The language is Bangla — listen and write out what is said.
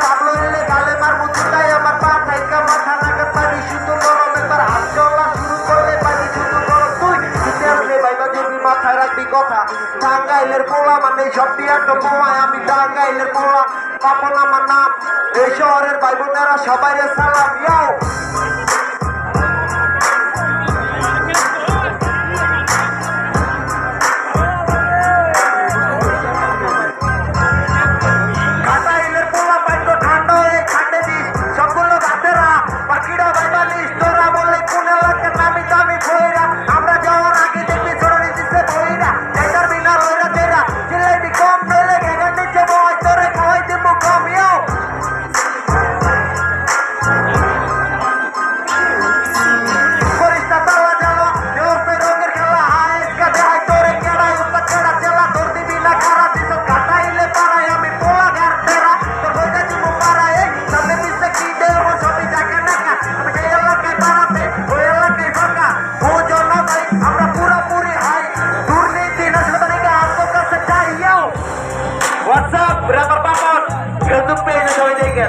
ভাবলো এলে গালে মার মুচুটাই আমার পা থাইকা মাথা নাগাদ পানি শুধু নরম একবার হাত চলা শুরু করলে পানি শুধু গরম তুই ইতিহাসে ভাইবা যদি মাথায় রাখবি কথা টাঙ্গাইলের পোলা মানে সব একটা পোয়ায় আমি টাঙ্গাইলের পোলা পাপন আমার নাম এই শহরের ভাই বোনেরা সবাই সালাম ইয়াও WhatsApp berapa papan? YouTube page join deh,